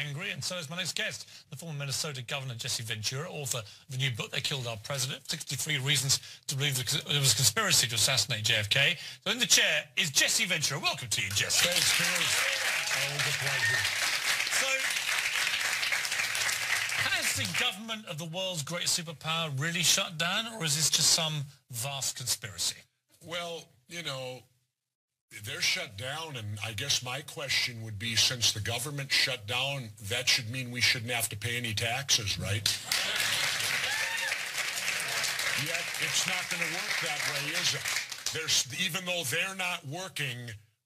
angry, and so is my next guest, the former Minnesota Governor Jesse Ventura, author of a new book, They Killed Our President, 63 Reasons to Believe There Was a Conspiracy to Assassinate JFK. So in the chair is Jesse Ventura. Welcome to you, Jesse. Thanks, Piers. Always a pleasure. So, has the government of the world's greatest superpower really shut down, or is this just some vast conspiracy? Well, you know, they're shut down, and I guess my question would be, since the government shut down, that should mean we shouldn't have to pay any taxes, right? Yet it's not going to work that way, is it? Even though they're not working,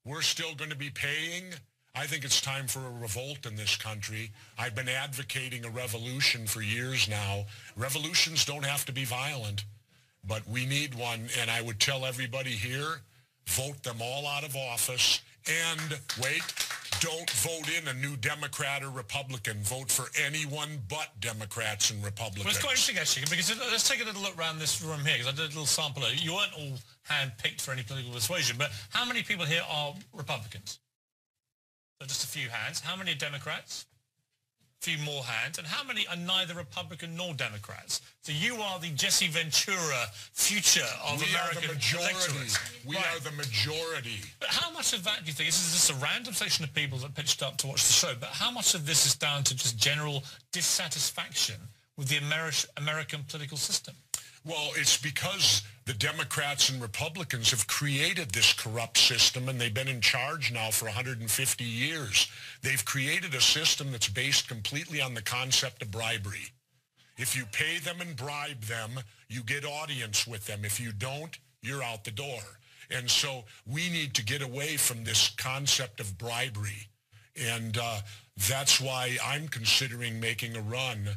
we're still going to be paying. I think it's time for a revolt in this country. I've been advocating a revolution for years now. Revolutions don't have to be violent, but we need one, and I would tell everybody here, vote them all out of office, and wait, don't vote in a new Democrat or Republican. Vote for anyone but Democrats and Republicans. Well, it's quite interesting, actually, because let's take a little look around this room here, because I did a little sample. You weren't all hand-picked for any political persuasion, but how many people here are Republicans? So just a few hands. How many are Democrats? A few more hands. And how many are neither Republican nor Democrats? So you are the Jesse Ventura future of American electorates. We are the majority. But how much of that do you think, this is just a random section of people that pitched up to watch the show, but how much of this is down to just general dissatisfaction with the American political system? Well, it's because the Democrats and Republicans have created this corrupt system, and they've been in charge now for 150 years. They've created a system that's based completely on the concept of bribery. If you pay them and bribe them, you get audience with them. If you don't, you're out the door. And so we need to get away from this concept of bribery. And that's why I'm considering making a run.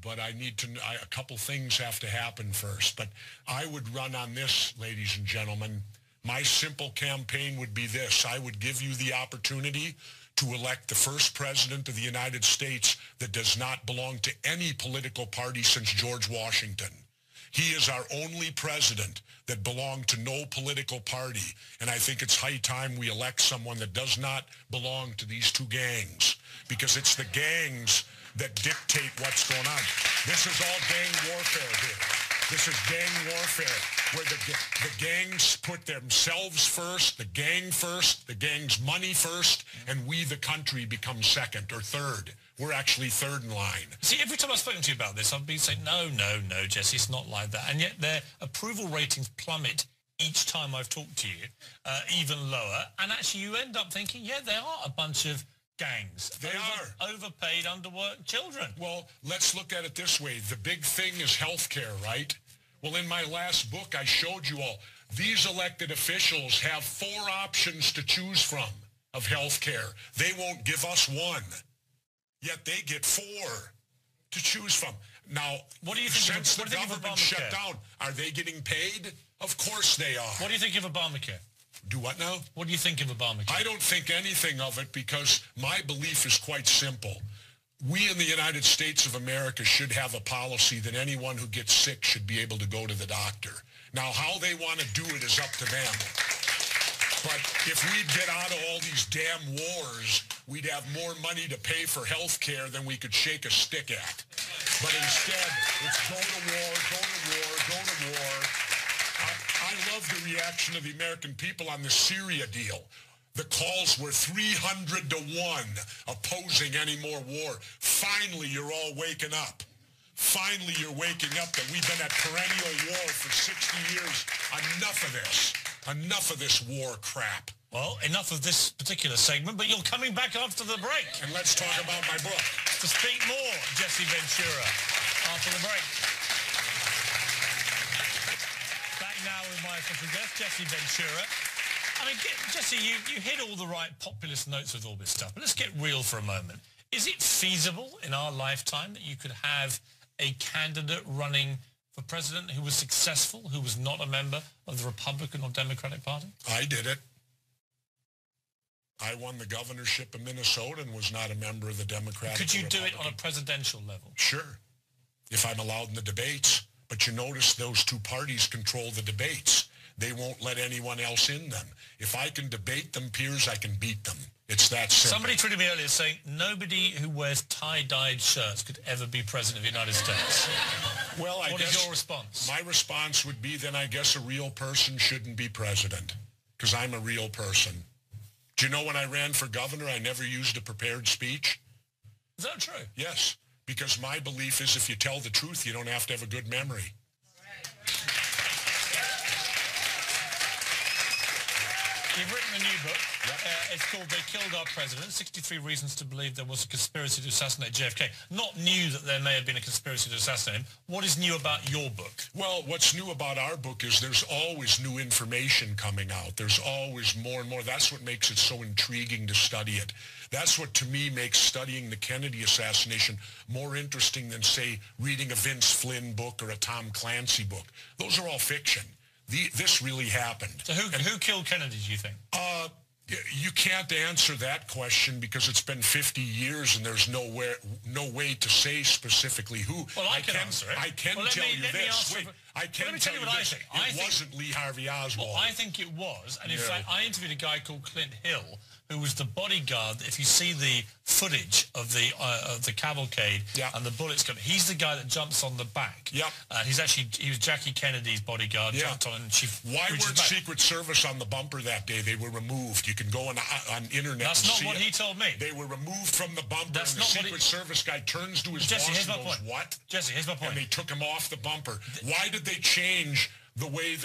But I need to, a couple things have to happen first. But I would run on this, ladies and gentlemen. My simple campaign would be this. I would give you the opportunity to elect the first president of the United States that does not belong to any political party since George Washington. He is our only president that belonged to no political party. And I think it's high time we elect someone that does not belong to these two gangs, because it's the gangs that dictate what's going on. This is all gang warfare here. This is gang warfare, where the gangs put themselves first, the gang first, the gang's money first, and we, the country, become second or third. We're actually third in line. See, every time I've spoken to you about this, I've been saying, no, Jesse, it's not like that. And yet their approval ratings plummet each time I've talked to you, even lower. And actually you end up thinking, yeah, they are a bunch of gangs. They are. Overpaid, underworked children. Well, let's look at it this way. The big thing is health care, right? Well, in my last book, I showed you all. These elected officials have 4 options to choose from of health care. They won't give us one, yet they get 4 to choose from. Now, what do you think since the government shut down, are they getting paid? Of course they are. What do you think of Obamacare? Do what now? What do you think of Obamacare? I don't think anything of it, because my belief is quite simple. We in the United States of America should have a policy that anyone who gets sick should be able to go to the doctor. Now, how they want to do it is up to them. But if we'd get out of all these damn wars, we'd have more money to pay for health care than we could shake a stick at. But instead, it's go to war, go to war, go to war. I love the reaction of the American people on the Syria deal. The calls were 300 to 1 opposing any more war. Finally, you're all waking up. Finally, you're waking up that we've been at perennial war for 60 years. Enough of this. Enough of this war crap. Well, enough of this particular segment, but you're coming back after the break. And let's talk about my book. To speak more, Jesse Ventura, after the break. Back now with my official guest, Jesse Ventura. I mean, Jesse, you hit all the right populist notes with all this stuff, but let's get real for a moment. Is it feasible in our lifetime that you could have a candidate running for president who was successful, who was not a member of the Republican or Democratic Party? I did it. I won the governorship of Minnesota and was not a member of the Democratic. Could you do it on a presidential level? Sure, if I'm allowed in the debates. But you notice those two parties control the debates. they won't let anyone else in them. If I can debate them, Piers, I can beat them. It's that simple. Somebody tweeted me earlier saying nobody who wears tie-dyed shirts could ever be president of the United States. Well, What is your response? My response would be, then I guess a real person shouldn't be president, because I'm a real person. Do you know when I ran for governor, I never used a prepared speech? Is that true? Yes, because my belief is if you tell the truth, you don't have to have a good memory. You've written a new book. It's called They Killed Our President, 63 Reasons to Believe There Was a Conspiracy to Assassinate JFK. Not new that there may have been a conspiracy to assassinate him. What is new about your book? Well, what's new about our book is there's always new information coming out. There's always more and more. That's what makes it so intriguing to study it. That's what, to me, makes studying the Kennedy assassination more interesting than, say, reading a Vince Flynn book or a Tom Clancy book. Those are all fiction. This really happened. So who killed Kennedy, do you think? You can't answer that question because it's been 50 years and there's no way to say specifically who. Well, I can answer it. I can tell you this. I can tell you this. It wasn't Lee Harvey Oswald. Well, I think it was. And in fact, I interviewed a guy called Clint Hill, who was the bodyguard. If you see the footage of the cavalcade and the bullets coming, he's the guy that jumps on the back. Yep. He was Jackie Kennedy's bodyguard. Jumped on and she. Why weren't Secret Service on the bumper that day? They were removed. You can go on internet. That's not what he told me. They were removed from the bumper. That's and the Secret Service guy turns to his boss and goes, "What?" Jesse, here's my point. And they took him off the bumper. Why did they change the way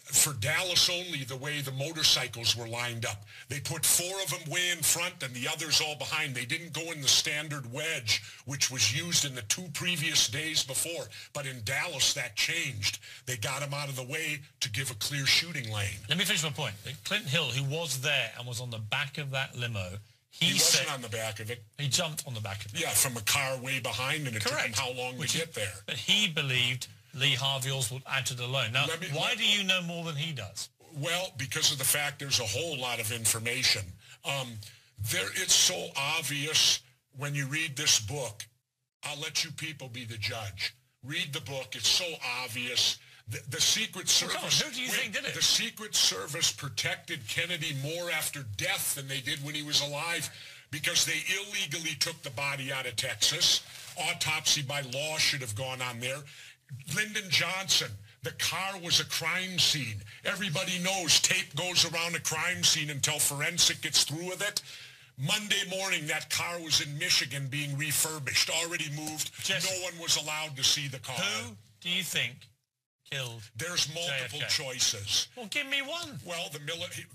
for Dallas only, the way the motorcycles were lined up? They put 4 of them way in front and the others all behind. They didn't go in the standard wedge, which was used in the 2 previous days before. But in Dallas, that changed. They got him out of the way to give a clear shooting lane. Let me finish my point. Clint Hill, who was there and was on the back of that limo, he wasn't on the back of it. He jumped on the back of it. Yeah, from a car way behind, and it took him how long to get there? But he believed Lee Harvey Oswald acted alone. Now, why do you know more than he does? Well, because of the fact there's a whole lot of information. It's so obvious when you read this book. I'll let you people be the judge. Read the book. It's so obvious. The Secret Service... who do you think did it? The Secret Service protected Kennedy more after death than they did when he was alive because they illegally took the body out of Texas. Autopsy by law should have gone on there. Lyndon Johnson, the car was a crime scene. Everybody knows tape goes around a crime scene until forensic gets through with it. Monday morning, that car was in Michigan being refurbished, already moved. Jesse, no one was allowed to see the car. Who do you think killed There's multiple JFK? Choices. Well, give me one. Well,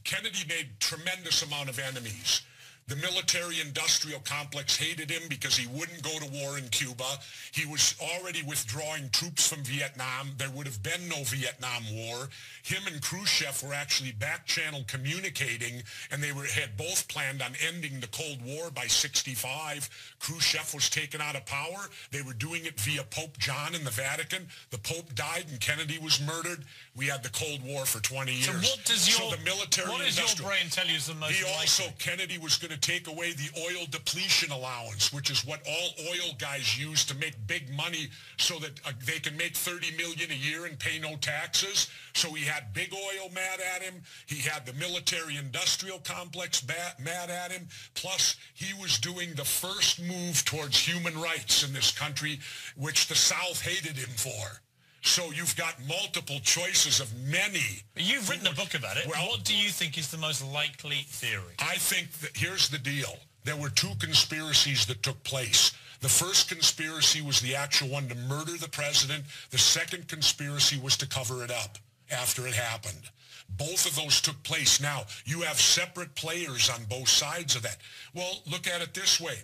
Kennedy made tremendous amount of enemies. The military-industrial complex hated him because he wouldn't go to war in Cuba. He was already withdrawing troops from Vietnam. There would have been no Vietnam War. Him and Khrushchev were actually back-channel communicating, and they had both planned on ending the Cold War by '65. Khrushchev was taken out of power. They were doing it via Pope John in the Vatican. The Pope died, and Kennedy was murdered. We had the Cold War for 20 years. So what does your brain tell you is the most likely? Kennedy was going to take away the oil depletion allowance, which is what all oil guys use to make big money so that they can make $30 million a year and pay no taxes. So he had big oil mad at him. He had the military-industrial complex mad at him. Plus, he was doing the first move towards human rights in this country, which the South hated him for. So you've got multiple choices of many. You've written a book about it. Well, what do you think is the most likely theory? I think that here's the deal. There were 2 conspiracies that took place. The first conspiracy was the actual one to murder the president. The second conspiracy was to cover it up after it happened. Both of those took place. Now, you have separate players on both sides of that. Well, look at it this way.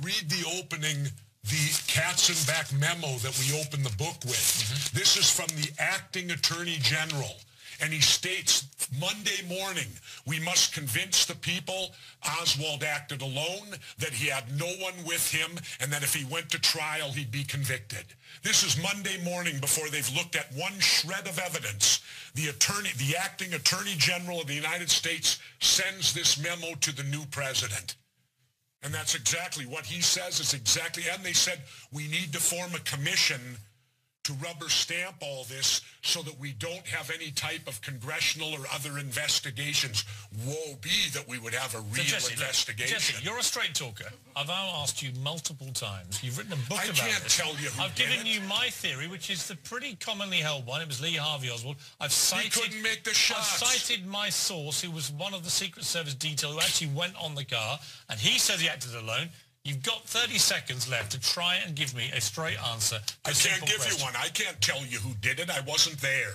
Read the opening, the Katzenbach memo that we opened the book with. Mm-hmm. This is from the acting attorney general. And he states, Monday morning, we must convince the people Oswald acted alone, that he had no one with him, and that if he went to trial, he'd be convicted. This is Monday morning before they've looked at one shred of evidence. The acting attorney general of the United States sends this memo to the new president. And that's exactly what he says is exactly, and they said, we need to form a commission to rubber stamp all this so that we don't have any type of congressional or other investigations. Woe be that we would have a real investigation. Jesse, you're a straight talker. I've now asked you multiple times. You've written a book about this. I can't tell you who I've given you my theory, which is the pretty commonly held one. It was Lee Harvey Oswald. He couldn't make the shots. I've cited my source, who was one of the Secret Service detail who actually went on the car, and he says he acted alone. You've got 30 seconds left to try and give me a straight answer to I a can't simple give question. you one. I can't tell you who did it. I wasn't there.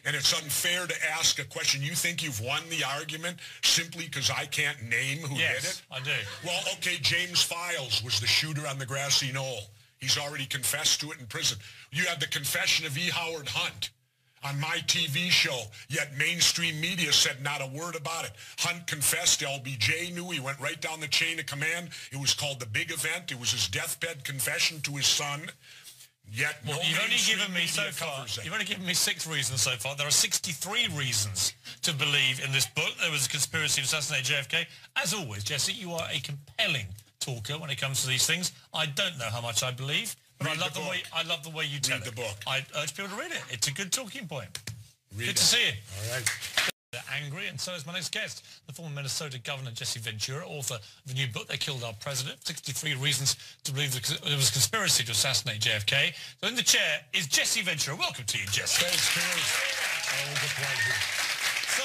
And it's unfair to ask a question. You think you've won the argument simply because I can't name who did it? Yes, I do. Well, okay, James Files was the shooter on the grassy knoll. He's already confessed to it in prison. You had the confession of E. Howard Hunt on my TV show, yet mainstream media said not a word about it. Hunt confessed, LBJ knew, he went right down the chain of command. It was called The Big Event. It was his deathbed confession to his son. Yet no you've only given me media so far. covers it. You've only given me 6 reasons so far. There are 63 reasons to believe in this book. There was a conspiracy to assassinate JFK. As always, Jesse, you are a compelling talker when it comes to these things. I don't know how much I believe, but I love the way you tell it. Read the book. I urge people to read it. It's a good talking point. Read Good it. to see you. All right. They're angry, and so is my next guest, the former Minnesota Governor Jesse Ventura, author of a new book, They Killed Our President, 63 Reasons to Believe there was a conspiracy to assassinate JFK. So in the chair is Jesse Ventura. Welcome to you, Jesse. Thanks, Piers. Always a pleasure. So,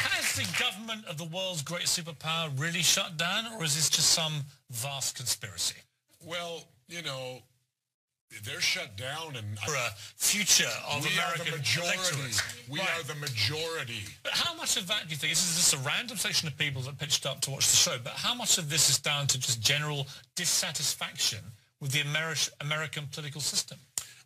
has the government of the world's greatest superpower really shut down, or is this just some vast conspiracy? Well, you know, they're shut down, and For a future of American electorate. We are the majority. But how much of that do you think, this is just a random section of people that pitched up to watch the show, but how much of this is down to just general dissatisfaction with the American political system?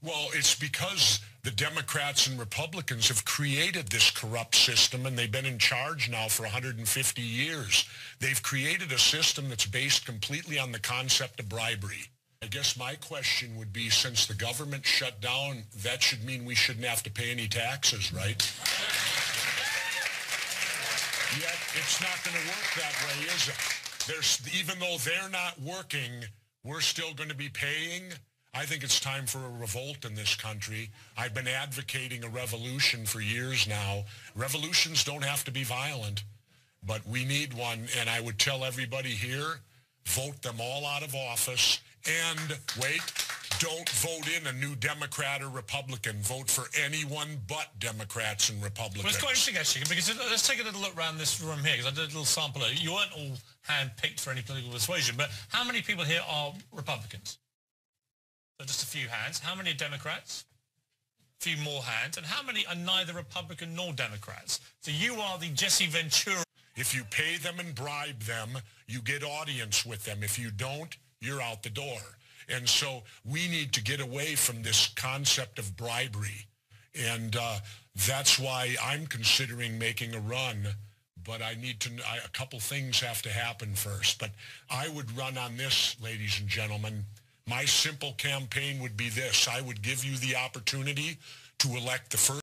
Well, it's because the Democrats and Republicans have created this corrupt system, and they've been in charge now for 150 years. They've created a system that's based completely on the concept of bribery. I guess my question would be, since the government shut down, that should mean we shouldn't have to pay any taxes, right? Yet it's not going to work that way, is it? Even though they're not working, we're still going to be paying. I think it's time for a revolt in this country. I've been advocating a revolution for years now. Revolutions don't have to be violent, but we need one. And I would tell everybody here, vote them all out of office. And, wait, don't vote in a new Democrat or Republican. Vote for anyone but Democrats and Republicans. Well, it's quite interesting, actually, because let's take a little look around this room here, because I did a little sample. You weren't all hand-picked for any political persuasion, but how many people here are Republicans? So just a few hands. How many are Democrats? A few more hands. And how many are neither Republican nor Democrats? So you are the Jesse Ventura. If you pay them and bribe them, you get audience with them. If you don't, you're out the door. And so we need to get away from this concept of bribery. And that's why I'm considering making a run. But I need to, a couple things have to happen first. But I would run on this, ladies and gentlemen. My simple campaign would be this. I would give you the opportunity to elect the first